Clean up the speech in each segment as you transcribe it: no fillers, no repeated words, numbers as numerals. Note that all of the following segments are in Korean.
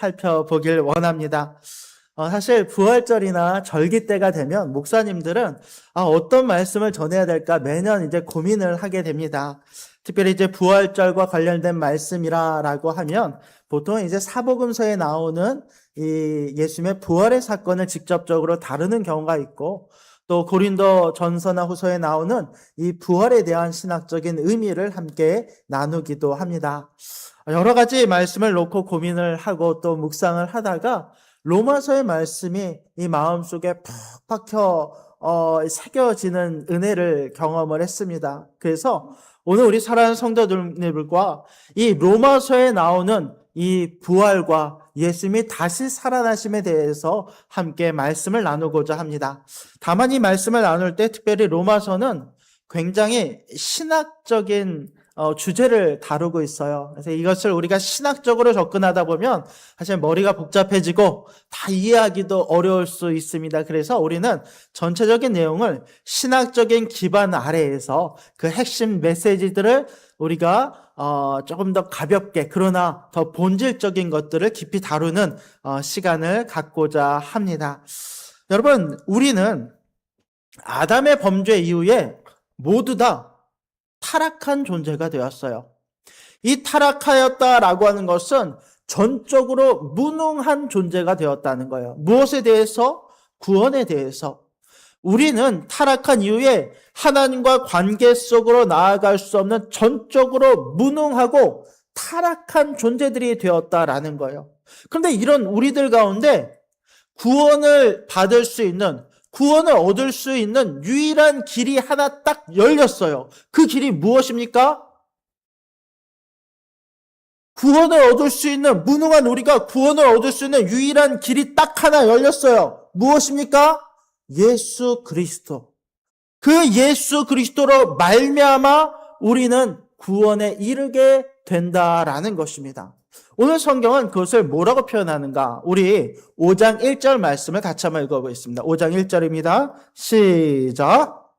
살펴보길 원합니다. 사실 부활절이나 절기 때가 되면 목사님들은 어떤 말씀을 전해야 될까 매년 이제 고민을 하게 됩니다. 특별히 이제 부활절과 관련된 말씀이라고 하면 보통 이제 사복음서에 나오는 이 예수님의 부활의 사건을 직접적으로 다루는 경우가 있고, 또 고린도 전서나 후서에 나오는 이 부활에 대한 신학적인 의미를 함께 나누기도 합니다. 여러 가지 말씀을 놓고 고민을 하고 또 묵상을 하다가 로마서의 말씀이 이 마음속에 푹 박혀 새겨지는 은혜를 경험을 했습니다. 그래서 오늘 우리 사랑하는 성도들과 이 로마서에 나오는 이 부활과 예수님이 다시 살아나심에 대해서 함께 말씀을 나누고자 합니다. 다만 이 말씀을 나눌 때 특별히 로마서는 굉장히 신학적인 주제를 다루고 있어요. 그래서 이것을 우리가 신학적으로 접근하다 보면 사실 머리가 복잡해지고 다 이해하기도 어려울 수 있습니다. 그래서 우리는 전체적인 내용을 신학적인 기반 아래에서 그 핵심 메시지들을 우리가 조금 더 가볍게 그러나 더 본질적인 것들을 깊이 다루는 시간을 갖고자 합니다. 여러분, 우리는 아담의 범죄 이후에 모두 다 타락한 존재가 되었어요. 이 타락하였다라고 하는 것은 전적으로 무능한 존재가 되었다는 거예요. 무엇에 대해서? 구원에 대해서. 우리는 타락한 이후에 하나님과 관계 속으로 나아갈 수 없는 전적으로 무능하고 타락한 존재들이 되었다라는 거예요. 그런데 이런 우리들 가운데 구원을 받을 수 있는, 구원을 얻을 수 있는 유일한 길이 하나 딱 열렸어요. 그 길이 무엇입니까? 구원을 얻을 수 있는, 무능한 우리가 구원을 얻을 수 있는 유일한 길이 딱 하나 열렸어요. 무엇입니까? 예수 그리스도. 그 예수 그리스도로 말미암아 우리는 구원에 이르게 된다라는 것입니다. 오늘 성경은 그것을 뭐라고 표현하는가? 우리 5장 1절 말씀을 같이 한번 읽어보겠습니다. 5장 1절입니다. 시작.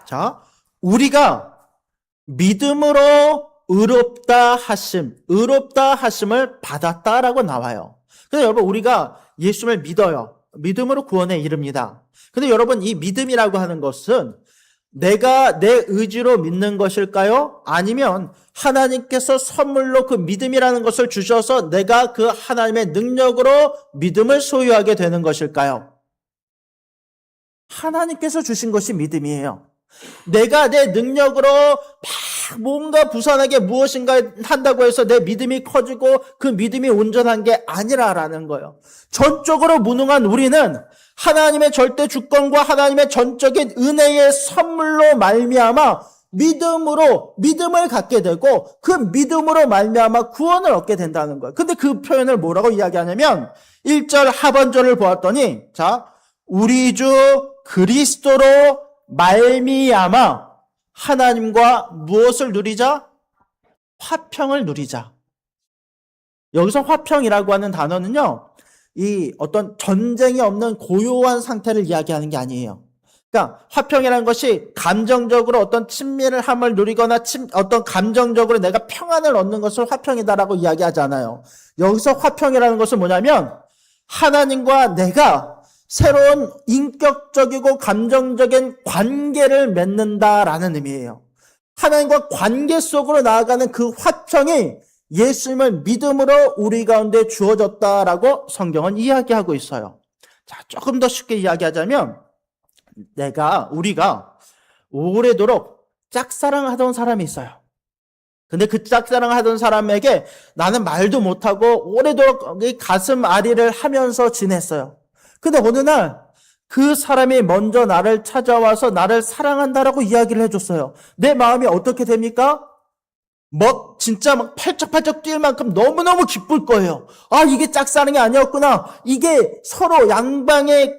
자, 우리가 믿음으로 의롭다 하심을 받았다라고 나와요. 그래서 여러분, 우리가 예수를 믿어요. 믿음으로 구원에 이릅니다. 근데 여러분, 이 믿음이라고 하는 것은 내가 내 의지로 믿는 것일까요? 아니면 하나님께서 선물로 그 믿음이라는 것을 주셔서 내가 그 하나님의 능력으로 믿음을 소유하게 되는 것일까요? 하나님께서 주신 것이 믿음이에요. 내가 내 능력으로 막 뭔가 부산하게 무엇인가 한다고 해서 내 믿음이 커지고 그 믿음이 온전한 게 아니라라는 거예요. 전적으로 무능한 우리는 하나님의 절대 주권과 하나님의 전적인 은혜의 선물로 말미암아 믿음을 갖게 되고 그 믿음으로 말미암아 구원을 얻게 된다는 거예요. 근데 그 표현을 뭐라고 이야기하냐면 1절 하반절을 보았더니 우리 주 그리스도로 말미암아 하나님과 무엇을 누리자? 화평을 누리자. 여기서 화평이라고 하는 단어는요, 이 어떤 전쟁이 없는 고요한 상태를 이야기하는 게 아니에요. 그러니까 화평이라는 것이 감정적으로 어떤 친밀함을 누리거나 어떤 감정적으로 내가 평안을 얻는 것을 화평이다라고 이야기하지 않아요. 여기서 화평이라는 것은 뭐냐면 하나님과 내가 새로운 인격적이고 감정적인 관계를 맺는다라는 의미예요. 하나님과 관계 속으로 나아가는 그 화평이 예수님을 믿음으로 우리 가운데 주어졌다라고 성경은 이야기하고 있어요. 자, 조금 더 쉽게 이야기하자면 우리가 오래도록 짝사랑하던 사람이 있어요. 근데 그 짝사랑하던 사람에게 나는 말도 못하고 오래도록 가슴 아리를 하면서 지냈어요. 근데 어느 날 그 사람이 먼저 나를 찾아와서 나를 사랑한다라고 이야기를 해줬어요. 내 마음이 어떻게 됩니까? 진짜 막 팔쩍팔쩍 뛸 만큼 너무너무 기쁠 거예요. 이게 짝사랑이 아니었구나. 이게 서로 양방의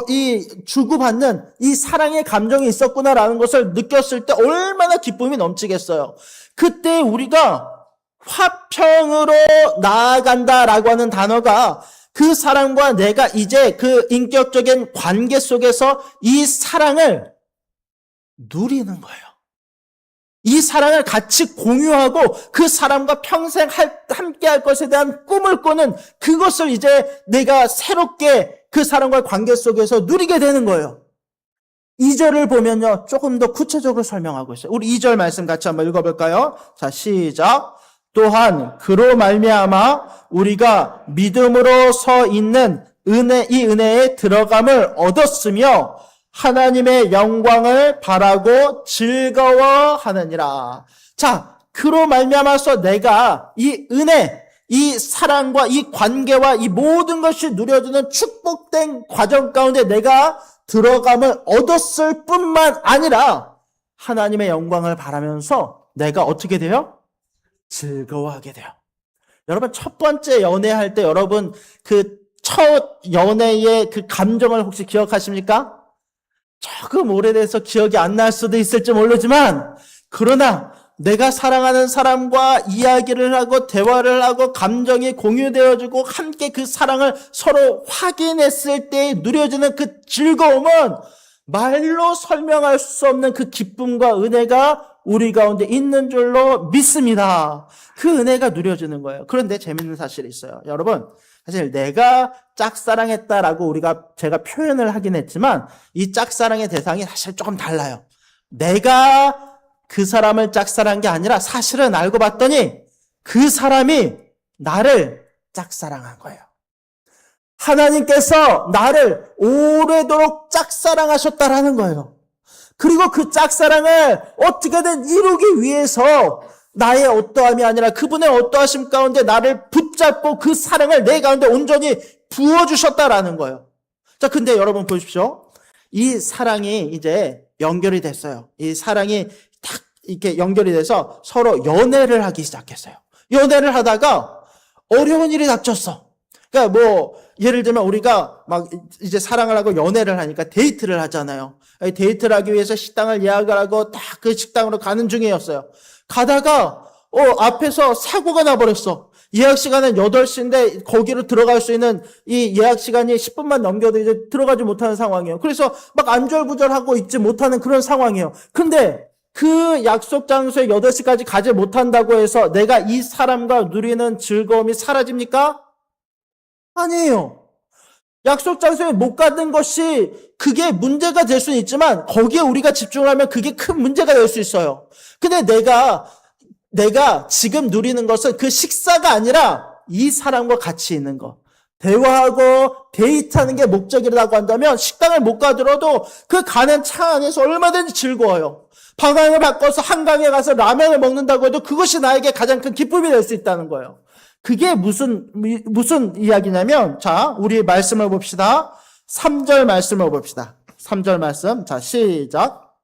이 주고받는 이 사랑의 감정이 있었구나라는 것을 느꼈을 때 얼마나 기쁨이 넘치겠어요. 그때 우리가 화평으로 나아간다라고 하는 단어가 그 사람과 내가 이제 그 인격적인 관계 속에서 이 사랑을 누리는 거예요. 이 사랑을 같이 공유하고 그 사람과 평생 함께 할 것에 대한 꿈을 꾸는 그것을 이제 내가 새롭게 그 사람과의 관계 속에서 누리게 되는 거예요. 2절을 보면요, 조금 더 구체적으로 설명하고 있어요. 우리 2절 말씀 같이 한번 읽어볼까요? 자, 시작. 또한 그로 말미암아 우리가 믿음으로 서 있는 이 은혜에 들어감을 얻었으며 하나님의 영광을 바라고 즐거워하느니라. 자, 그로 말미암아서 내가 이 은혜, 이 사랑과 이 관계와 이 모든 것이 누려지는 축복된 과정 가운데 내가 들어감을 얻었을 뿐만 아니라 하나님의 영광을 바라면서 내가 어떻게 돼요? 즐거워하게 돼요. 여러분, 첫 번째 연애할 때 여러분 그 첫 연애의 그 감정을 혹시 기억하십니까? 조금 오래돼서 기억이 안 날 수도 있을지 모르지만, 그러나 내가 사랑하는 사람과 이야기를 하고 대화를 하고 감정이 공유되어지고 함께 그 사랑을 서로 확인했을 때 누려지는 그 즐거움은 말로 설명할 수 없는 그 기쁨과 은혜가 우리 가운데 있는 줄로 믿습니다. 그 은혜가 누려지는 거예요. 그런데 재밌는 사실이 있어요. 여러분, 사실 내가 짝사랑했다라고 제가 표현을 하긴 했지만 이 짝사랑의 대상이 사실 조금 달라요. 내가 그 사람을 짝사랑한 게 아니라 사실은 알고 봤더니 그 사람이 나를 짝사랑한 거예요. 하나님께서 나를 오래도록 짝사랑하셨다라는 거예요. 그리고 그 짝사랑을 어떻게든 이루기 위해서 나의 어떠함이 아니라 그분의 어떠하심 가운데 나를 붙잡고 그 사랑을 내 가운데 온전히 부어주셨다라는 거예요. 자, 근데 여러분 보십시오. 이 사랑이 이제 연결이 됐어요. 이 사랑이 딱 이렇게 연결이 돼서 서로 연애를 하기 시작했어요. 연애를 하다가 어려운 일이 닥쳤어. 그러니까 뭐 예를 들면 우리가 막 이제 사랑을 하고 연애를 하니까 데이트를 하잖아요. 데이트를 하기 위해서 식당을 예약을 하고 딱 그 식당으로 가는 중이었어요. 가다가 앞에서 사고가 나버렸어. 예약 시간은 8시인데 거기로 들어갈 수 있는 이 예약 시간이 10분만 넘겨도 이제 들어가지 못하는 상황이에요. 그래서 막 안절부절하고 있지 못하는 그런 상황이에요. 근데 그 약속 장소에 8시까지 가지 못한다고 해서 내가 이 사람과 누리는 즐거움이 사라집니까? 아니에요. 약속 장소에 못 가는 것이 그게 문제가 될 수는 있지만 거기에 우리가 집중을 하면 그게 큰 문제가 될 수 있어요. 근데 내가 지금 누리는 것은 그 식사가 아니라 이 사람과 같이 있는 거. 대화하고 데이트하는 게 목적이라고 한다면 식당을 못 가더라도 그 가는 차 안에서 얼마든지 즐거워요. 방향을 바꿔서 한강에 가서 라면을 먹는다고 해도 그것이 나에게 가장 큰 기쁨이 될 수 있다는 거예요. 그게 무슨 이야기냐면, 자, 우리 말씀을 봅시다. 3절 말씀을 봅시다. 3절 말씀. 자, 시작.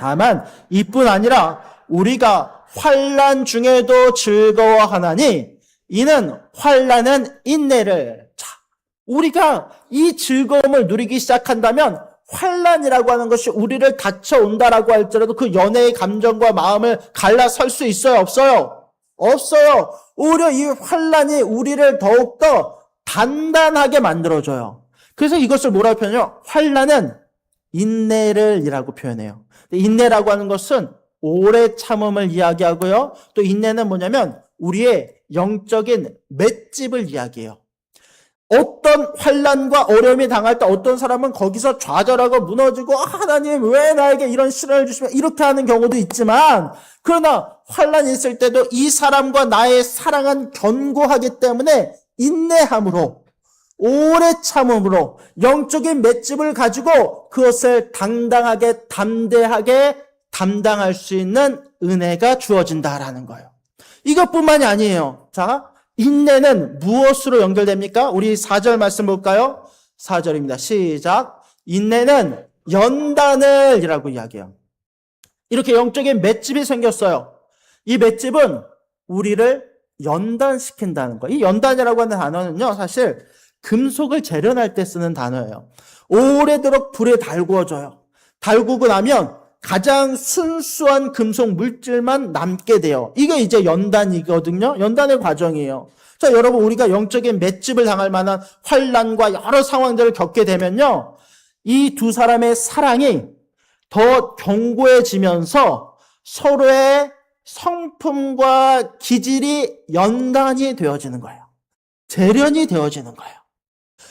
다만 이뿐 아니라 우리가 환난 중에도 즐거워하나니 이는 환난은 인내를. 자, 우리가 이 즐거움을 누리기 시작한다면 환난이라고 하는 것이 우리를 닥쳐온다라고 할지라도 그 연애의 감정과 마음을 갈라설 수 있어요? 없어요? 없어요. 오히려 이 환난이 우리를 더욱더 단단하게 만들어줘요. 그래서 이것을 뭐라고 표현해요? 환난은 인내를 이라고 표현해요. 인내라고 하는 것은 오래 참음을 이야기하고요. 또 인내는 뭐냐면 우리의 영적인 맷집을 이야기해요. 어떤 환난과 어려움이 당할 때 어떤 사람은 거기서 좌절하고 무너지고 하나님 왜 나에게 이런 시련을 주시면 이렇게 하는 경우도 있지만, 그러나 환난이 있을 때도 이 사람과 나의 사랑은 견고하기 때문에 인내함으로 오래 참음으로 영적인 맷집을 가지고 그것을 당당하게 담대하게 담당할 수 있는 은혜가 주어진다라는 거예요. 이것뿐만이 아니에요. 자, 인내는 무엇으로 연결됩니까? 우리 4절 말씀 볼까요? 4절입니다. 시작. 인내는 연단을 이라고 이야기해요. 이렇게 영적인 맷집이 생겼어요. 이 맷집은 우리를 연단시킨다는 거예요. 이 연단이라고 하는 단어는요, 사실 금속을 재련할 때 쓰는 단어예요. 오래도록 불에 달구어져요. 달구고 나면 가장 순수한 금속 물질만 남게 돼요. 이게 이제 연단이거든요. 연단의 과정이에요. 자, 여러분, 우리가 영적인 맷집을 당할 만한 환난과 여러 상황들을 겪게 되면요, 이 두 사람의 사랑이 더 견고해지면서 서로의 성품과 기질이 연단이 되어지는 거예요. 재련이 되어지는 거예요.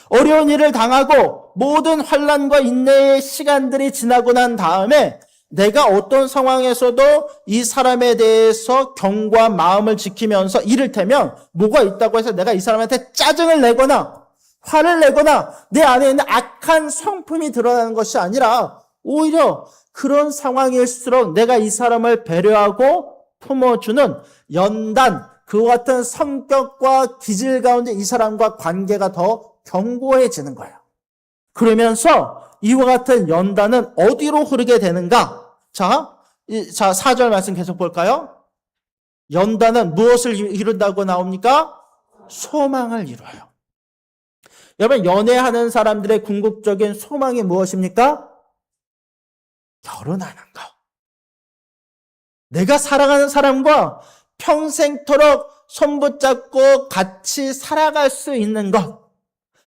어려운 일을 당하고 모든 환난과 인내의 시간들이 지나고 난 다음에 내가 어떤 상황에서도 이 사람에 대해서 견고한 마음을 지키면서 이를테면 뭐가 있다고 해서 내가 이 사람한테 짜증을 내거나 화를 내거나 내 안에 있는 악한 성품이 드러나는 것이 아니라 오히려 그런 상황일수록 내가 이 사람을 배려하고 품어주는 연단, 그와 같은 성격과 기질 가운데 이 사람과 관계가 더 견고해지는 거예요. 그러면서 이와 같은 연단은 어디로 흐르게 되는가? 자, 4절 말씀 계속 볼까요? 연단은 무엇을 이룬다고 나옵니까? 소망을 이뤄요. 여러분, 연애하는 사람들의 궁극적인 소망이 무엇입니까? 결혼하는 거. 내가 사랑하는 사람과 평생토록 손붙잡고 같이 살아갈 수 있는 것.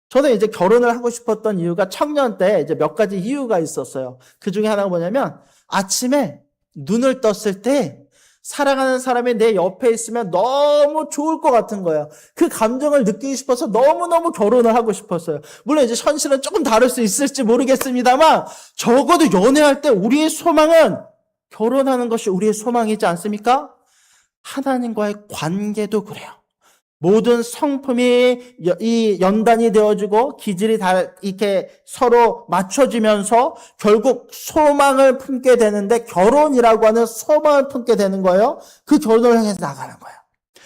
저는 이제 결혼을 하고 싶었던 이유가 청년 때 이제 몇 가지 이유가 있었어요. 그 중에 하나가 뭐냐면 아침에 눈을 떴을 때 사랑하는 사람이 내 옆에 있으면 너무 좋을 것 같은 거예요. 그 감정을 느끼고 싶어서 너무너무 결혼을 하고 싶었어요. 물론 이제 현실은 조금 다를 수 있을지 모르겠습니다만 적어도 연애할 때 우리의 소망은 결혼하는 것이 우리의 소망이지 않습니까? 하나님과의 관계도 그래요. 모든 성품이 이 연단이 되어지고 기질이 다 이렇게 서로 맞춰지면서 결국 소망을 품게 되는데 결혼이라고 하는 소망을 품게 되는 거예요. 그 결혼을 향해서 나가는 거예요.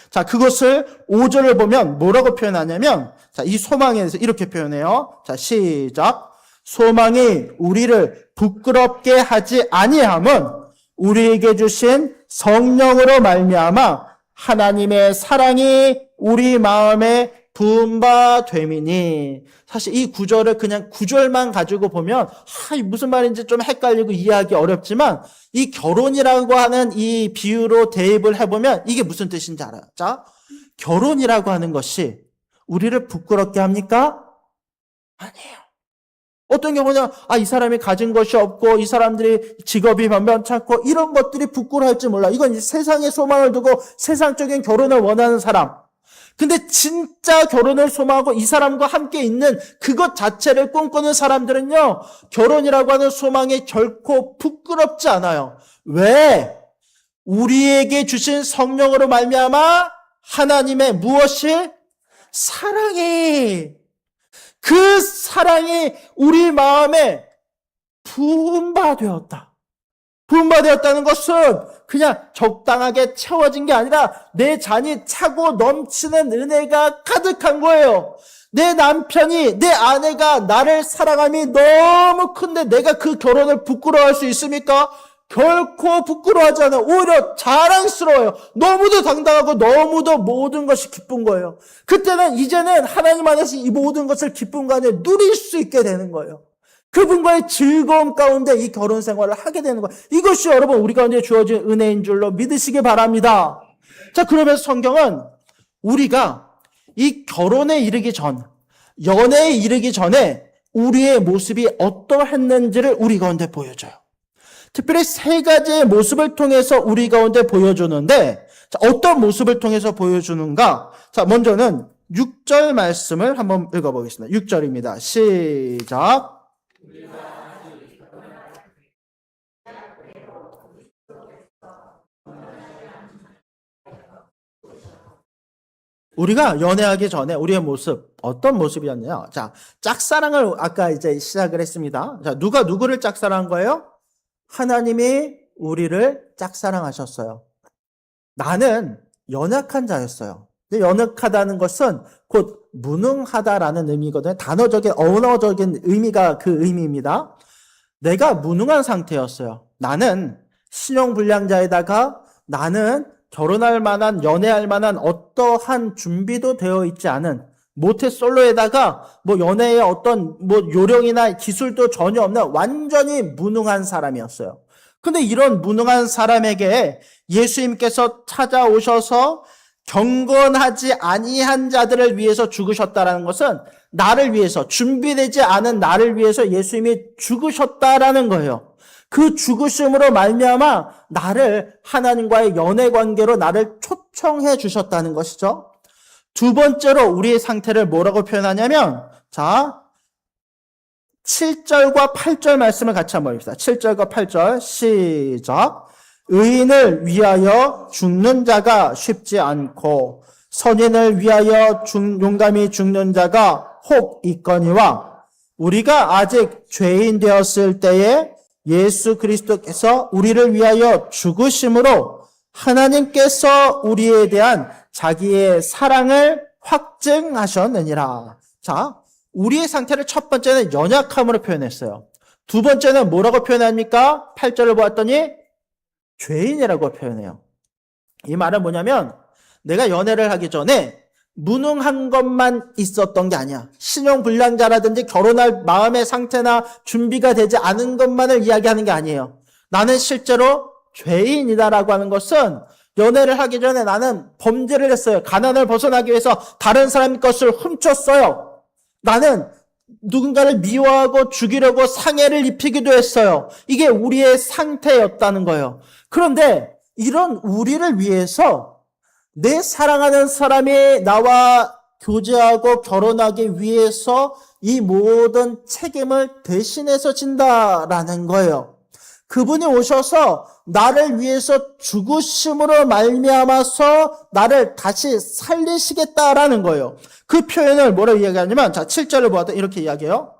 자, 그것을 5절을 보면 뭐라고 표현하냐면 자, 이 소망에 대해서 이렇게 표현해요. 자, 시작. 소망이 우리를 부끄럽게 하지 아니함은 우리에게 주신 성령으로 말미암아 하나님의 사랑이 우리 마음에 부은 바 됨이니. 사실 이 구절을 그냥 구절만 가지고 보면 무슨 말인지 좀 헷갈리고 이해하기 어렵지만 이 결혼이라고 하는 이 비유로 대입을 해보면 이게 무슨 뜻인지 알아요. 자, 결혼이라고 하는 것이 우리를 부끄럽게 합니까? 아니에요. 어떤 경우는 이 사람이 가진 것이 없고 이 사람들이 직업이 변변찮고 이런 것들이 부끄러워할지 몰라. 이건 세상의 소망을 두고 세상적인 결혼을 원하는 사람. 근데 진짜 결혼을 소망하고 이 사람과 함께 있는 그것 자체를 꿈꾸는 사람들은요, 결혼이라고 하는 소망이 결코 부끄럽지 않아요. 왜? 우리에게 주신 성령으로 말미암아 하나님의 무엇이? 사랑이, 그 사랑이 우리 마음에 부은 바 되었다. 부은 바 되었다는 것은 그냥 적당하게 채워진 게 아니라 내 잔이 차고 넘치는 은혜가 가득한 거예요. 내 남편이, 내 아내가 나를 사랑함이 너무 큰데 내가 그 결혼을 부끄러워할 수 있습니까? 결코 부끄러워하지 않아요. 오히려 자랑스러워요. 너무도 당당하고 너무도 모든 것이 기쁜 거예요. 그때는 이제는 하나님 안에서 이 모든 것을 기쁨과 안에 누릴 수 있게 되는 거예요. 그분과의 즐거움 가운데 이 결혼 생활을 하게 되는 거예요. 이것이 여러분 우리 가운데 주어진 은혜인 줄로 믿으시기 바랍니다. 자, 그러면서 성경은 우리가 이 결혼에 이르기 전, 연애에 이르기 전에 우리의 모습이 어떠했는지를 우리 가운데 보여줘요. 특별히 세 가지의 모습을 통해서 우리 가운데 보여주는데, 자, 어떤 모습을 통해서 보여주는가? 자, 먼저는 6절 말씀을 한번 읽어보겠습니다. 6절입니다. 시작. 우리가 연애하기 전에 우리의 모습, 어떤 모습이었냐요? 자, 짝사랑을 아까 이제 시작을 했습니다. 자, 누가 누구를 짝사랑한 거예요? 하나님이 우리를 짝사랑하셨어요. 나는 연약한 자였어요. 연약하다는 것은 곧 무능하다라는 의미거든요. 단어적인, 언어적인 의미가 그 의미입니다. 내가 무능한 상태였어요. 나는 신용불량자에다가 나는 결혼할 만한, 연애할 만한 어떠한 준비도 되어 있지 않은 모태솔로에다가 연애의 어떤 요령이나 기술도 전혀 없는 완전히 무능한 사람이었어요. 근데 이런 무능한 사람에게 예수님께서 찾아오셔서 경건하지 아니한 자들을 위해서 죽으셨다라는 것은 나를 위해서, 준비되지 않은 나를 위해서 예수님이 죽으셨다라는 거예요. 그 죽으심으로 말미암아 나를 하나님과의 연애 관계로 나를 초청해 주셨다는 것이죠. 두 번째로 우리의 상태를 뭐라고 표현하냐면, 자, 7절과 8절 말씀을 같이 한번 봅시다. 7절과 8절 시작. 의인을 위하여 죽는 자가 쉽지 않고 선인을 위하여 용감히 죽는 자가 혹 있거니와, 우리가 아직 죄인 되었을 때에 예수 그리스도께서 우리를 위하여 죽으심으로 하나님께서 우리에 대한 자기의 사랑을 확증하셨느니라. 자, 우리의 상태를 첫 번째는 연약함으로 표현했어요. 두 번째는 뭐라고 표현합니까? 8절을 보았더니 죄인이라고 표현해요. 이 말은 뭐냐면, 내가 연애를 하기 전에 무능한 것만 있었던 게 아니야. 신용불량자라든지 결혼할 마음의 상태나 준비가 되지 않은 것만을 이야기하는 게 아니에요. 나는 실제로 죄인이다라고 하는 것은, 연애를 하기 전에 나는 범죄를 했어요. 가난을 벗어나기 위해서 다른 사람 것을 훔쳤어요. 나는 누군가를 미워하고 죽이려고 상해를 입히기도 했어요. 이게 우리의 상태였다는 거예요. 그런데 이런 우리를 위해서 내 사랑하는 사람이 나와 교제하고 결혼하기 위해서 이 모든 책임을 대신해서 진다라는 거예요. 그분이 오셔서 나를 위해서 죽으심으로 말미암아서 나를 다시 살리시겠다라는 거예요. 그 표현을 뭐라고 이야기하냐면, 자, 7절을 보아도 이렇게 이야기해요.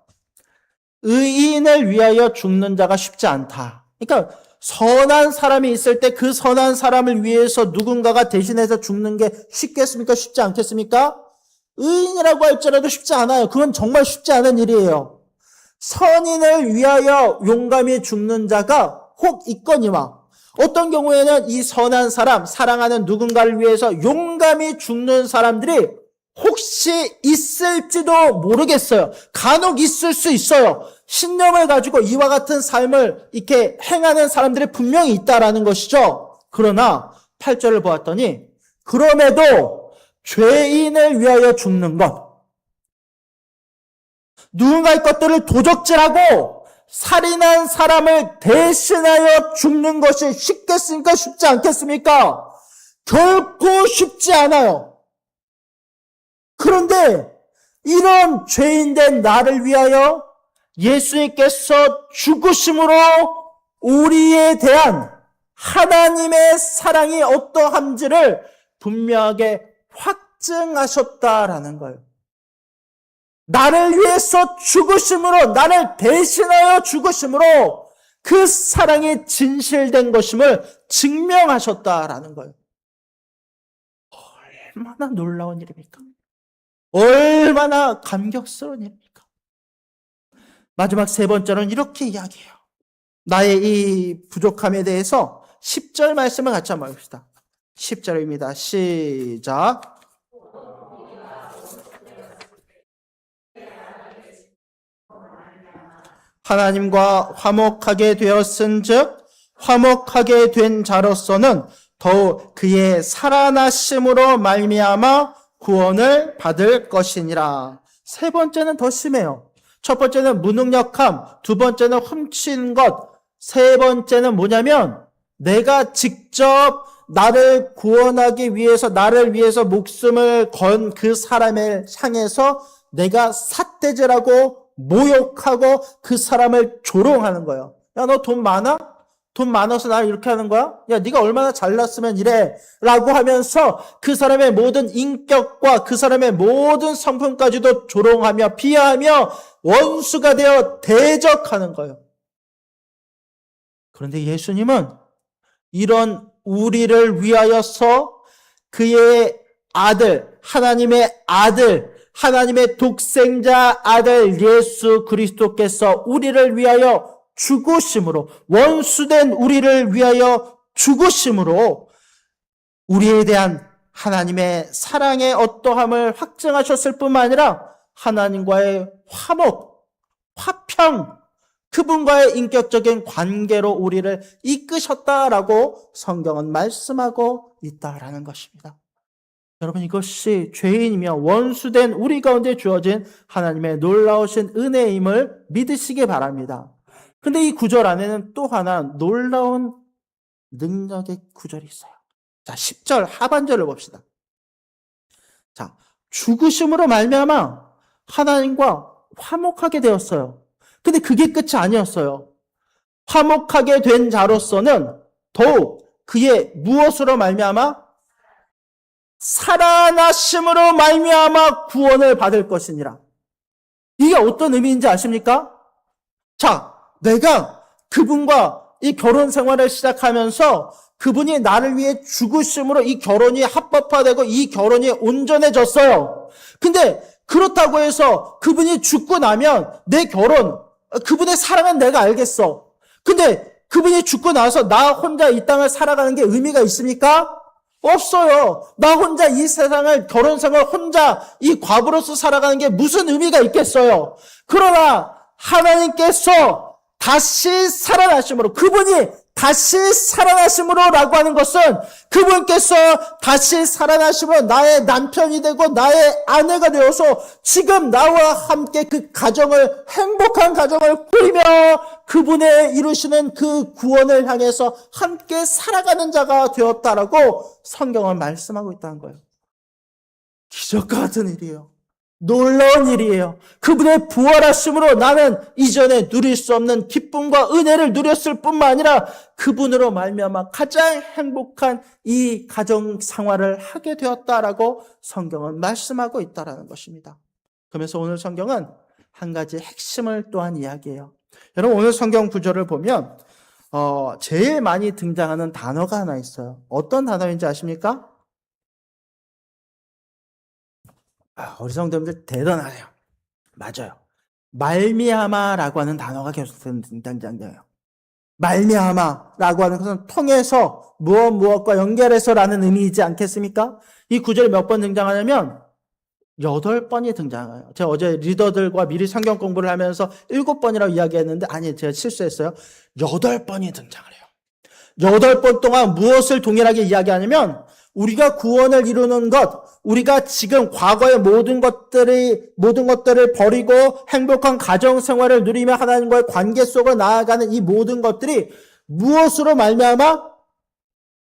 의인을 위하여 죽는 자가 쉽지 않다. 그러니까 선한 사람이 있을 때 그 선한 사람을 위해서 누군가가 대신해서 죽는 게 쉽겠습니까? 쉽지 않겠습니까? 의인이라고 할지라도 쉽지 않아요. 그건 정말 쉽지 않은 일이에요. 선인을 위하여 용감히 죽는 자가 혹 있거니와, 어떤 경우에는 이 선한 사람, 사랑하는 누군가를 위해서 용감히 죽는 사람들이 혹시 있을지도 모르겠어요. 간혹 있을 수 있어요. 신념을 가지고 이와 같은 삶을 이렇게 행하는 사람들이 분명히 있다라는 것이죠. 그러나 8절을 보았더니, 그럼에도 죄인을 위하여 죽는 것, 누군가의 것들을 도적질하고 살인한 사람을 대신하여 죽는 것이 쉽겠습니까? 쉽지 않겠습니까? 결코 쉽지 않아요. 그런데 이런 죄인된 나를 위하여 예수님께서 죽으심으로 우리에 대한 하나님의 사랑이 어떠한지를 분명하게 확증하셨다라는 거예요. 나를 위해서 죽으심으로, 나를 대신하여 죽으심으로 그 사랑이 진실된 것임을 증명하셨다라는 거예요. 얼마나 놀라운 일입니까? 얼마나 감격스러운 일입니까? 마지막 세 번째로는 이렇게 이야기해요. 나의 이 부족함에 대해서 10절 말씀을 같이 한번 봅시다. 10절입니다. 시작. 하나님과 화목하게 되었은즉 화목하게 된 자로서는 더욱 그의 살아나심으로 말미암아 구원을 받을 것이니라. 세 번째는 더 심해요. 첫 번째는 무능력함, 두 번째는 훔친 것, 세 번째는 뭐냐면 내가 직접 나를 구원하기 위해서, 나를 위해서 목숨을 건 그 사람을 향해서 내가 삿대질하고 모욕하고 그 사람을 조롱하는 거예요. 야, 너 돈 많아? 돈 많아서 나를 이렇게 하는 거야? 야, 네가 얼마나 잘났으면 이래? 라고 하면서 그 사람의 모든 인격과 그 사람의 모든 성품까지도 조롱하며 비하하며 원수가 되어 대적하는 거예요. 그런데 예수님은 이런 우리를 위하여서 그의 아들, 하나님의 아들, 하나님의 독생자 아들 예수 그리스도께서 우리를 위하여 죽으심으로, 원수된 우리를 위하여 죽으심으로 우리에 대한 하나님의 사랑의 어떠함을 확증하셨을 뿐만 아니라 하나님과의 화목, 화평, 그분과의 인격적인 관계로 우리를 이끄셨다라고 성경은 말씀하고 있다라는 것입니다. 여러분, 이것이 죄인이며 원수된 우리 가운데 주어진 하나님의 놀라우신 은혜임을 믿으시기 바랍니다. 근데 이 구절 안에는 또 하나 놀라운 능력의 구절이 있어요. 자, 10절 하반절을 봅시다. 자, 죽으심으로 말미암아 하나님과 화목하게 되었어요. 근데 그게 끝이 아니었어요. 화목하게 된 자로서는 더욱 그의 무엇으로 말미암아? 살아나심으로 말미암아 구원을 받을 것이니라. 이게 어떤 의미인지 아십니까? 자, 내가 그분과 이 결혼 생활을 시작하면서 그분이 나를 위해 죽으심으로 이 결혼이 합법화되고 이 결혼이 온전해졌어요. 근데 그렇다고 해서 그분이 죽고 나면 내 결혼, 그분의 사랑은 내가 알겠어. 근데 그분이 죽고 나서 나 혼자 이 땅을 살아가는 게 의미가 있습니까? 없어요. 나 혼자 이 세상을, 결혼 생활 혼자 이 과부로서 살아가는 게 무슨 의미가 있겠어요? 그러나 하나님께서 다시 살아나심으로, 그분이 다시 살아나심으로 라고 하는 것은 그분께서 다시 살아나심으로 나의 남편이 되고 나의 아내가 되어서 지금 나와 함께 그 가정을, 행복한 가정을 꾸리며 그분의 이루시는 그 구원을 향해서 함께 살아가는 자가 되었다라고 성경은 말씀하고 있다는 거예요. 기적 같은 일이에요. 놀라운 일이에요. 그분의 부활하심으로 나는 이전에 누릴 수 없는 기쁨과 은혜를 누렸을 뿐만 아니라 그분으로 말미암아 가장 행복한 이 가정 생활을 하게 되었다라고 성경은 말씀하고 있다라는 것입니다. 그러면서 오늘 성경은 한 가지 핵심을 또한 이야기해요. 여러분, 오늘 성경 구절을 보면 제일 많이 등장하는 단어가 하나 있어요. 어떤 단어인지 아십니까? 우리 성도님들 대단하네요. 맞아요. 말미암아라고 하는 단어가 계속 등장해요. 말미암아라고 하는 것은 통해서 무엇과 연결해서라는 의미이지 않겠습니까? 이 구절이 몇 번 등장하냐면 8번이 등장해요. 제가 어제 리더들과 미리 성경 공부를 하면서 7번이라고 이야기했는데 아니, 제가 실수했어요. 8번이 등장을 해요. 8번 동안 무엇을 동일하게 이야기하냐면 우리가 구원을 이루는 것, 우리가 지금 과거의 모든 것들을 버리고 행복한 가정 생활을 누리며 하나님과의 관계 속으로 나아가는 이 모든 것들이 무엇으로 말미암아?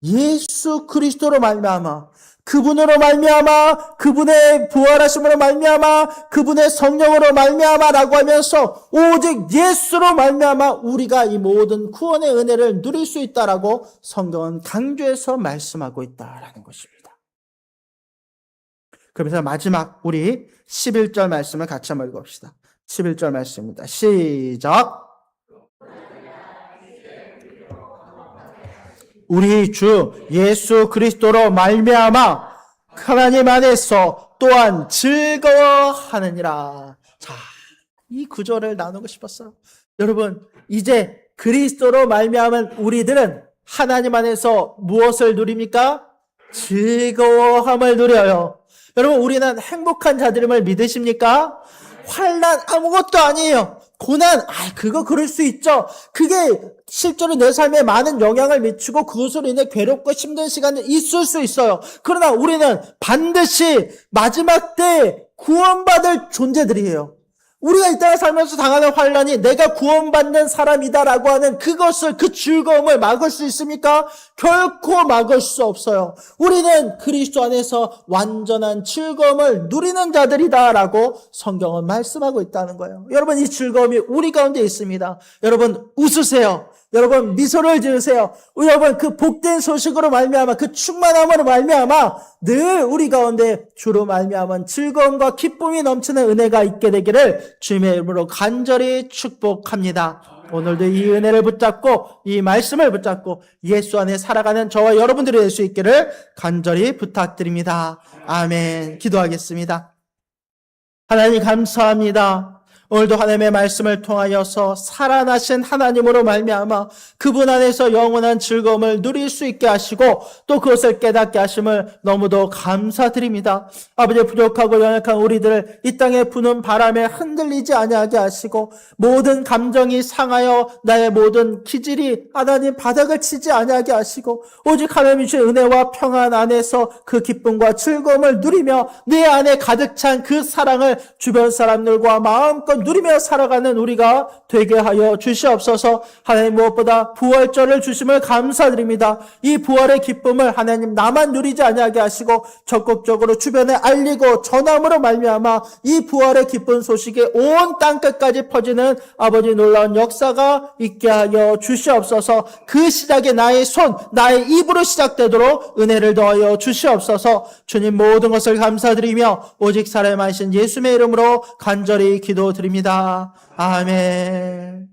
예수 그리스도로 말미암아, 그분으로 말미암아, 그분의 부활하심으로 말미암아, 그분의 성령으로 말미암아라고 하면서 오직 예수로 말미암아 우리가 이 모든 구원의 은혜를 누릴 수 있다라고 성경은 강조해서 말씀하고 있다라는 것입니다. 그러면서 마지막 우리 11절 말씀을 같이 한번 읽어봅시다. 11절 말씀입니다. 시작. 우리 주 예수 그리스도로 말미암아 하나님 안에서 또한 즐거워하느니라. 자, 이 구절을 나누고 싶었어요. 여러분, 이제 그리스도로 말미암은 우리들은 하나님 안에서 무엇을 누립니까? 즐거워함을 누려요. 여러분, 우리는 행복한 자들임을 믿으십니까? 환난 아무것도 아니에요. 고난, 그거 그럴 수 있죠. 그게 실제로 내 삶에 많은 영향을 미치고 그것으로 인해 괴롭고 힘든 시간이 있을 수 있어요. 그러나 우리는 반드시 마지막 때 구원받을 존재들이에요. 우리가 이 땅에 살면서 당하는 환난이 내가 구원받는 사람이다라고 하는 그것을, 그 즐거움을 막을 수 있습니까? 결코 막을 수 없어요. 우리는 그리스도 안에서 완전한 즐거움을 누리는 자들이다라고 성경은 말씀하고 있다는 거예요. 여러분, 이 즐거움이 우리 가운데 있습니다. 여러분, 웃으세요. 여러분, 미소를 지으세요. 여러분, 그 복된 소식으로 말미암아, 그 충만함으로 말미암아 늘 우리 가운데 주로 말미암은 즐거움과 기쁨이 넘치는 은혜가 있게 되기를 주님의 이름으로 간절히 축복합니다. 오늘도 이 은혜를 붙잡고 이 말씀을 붙잡고 예수 안에 살아가는 저와 여러분들이 될 수 있기를 간절히 부탁드립니다. 아멘. 기도하겠습니다. 하나님 감사합니다. 오늘도 하나님의 말씀을 통하여서 살아나신 하나님으로 말미암아 그분 안에서 영원한 즐거움을 누릴 수 있게 하시고 또 그것을 깨닫게 하심을 너무도 감사드립니다. 아버지, 부족하고 연약한 우리들을 이 땅에 부는 바람에 흔들리지 아니하게 하시고 모든 감정이 상하여 나의 모든 기질이 하나님 바닥을 치지 아니하게 하시고 오직 하나님이 주신 은혜와 평안 안에서 그 기쁨과 즐거움을 누리며 내 안에 가득 찬 그 사랑을 주변 사람들과 마음껏 누리며 살아가는 우리가 되게 하여 주시옵소서. 하나님, 무엇보다 부활절을 주심을 감사드립니다. 이 부활의 기쁨을 하나님 나만 누리지 아니하게 하시고 적극적으로 주변에 알리고 전함으로 말미암아 이 부활의 기쁜 소식이 온 땅끝까지 퍼지는 아버지 놀라운 역사가 있게 하여 주시옵소서. 그 시작이 나의 손, 나의 입으로 시작되도록 은혜를 더하여 주시옵소서. 주님, 모든 것을 감사드리며 오직 살아계신 예수님의 이름으로 간절히 기도드립니다. 아멘.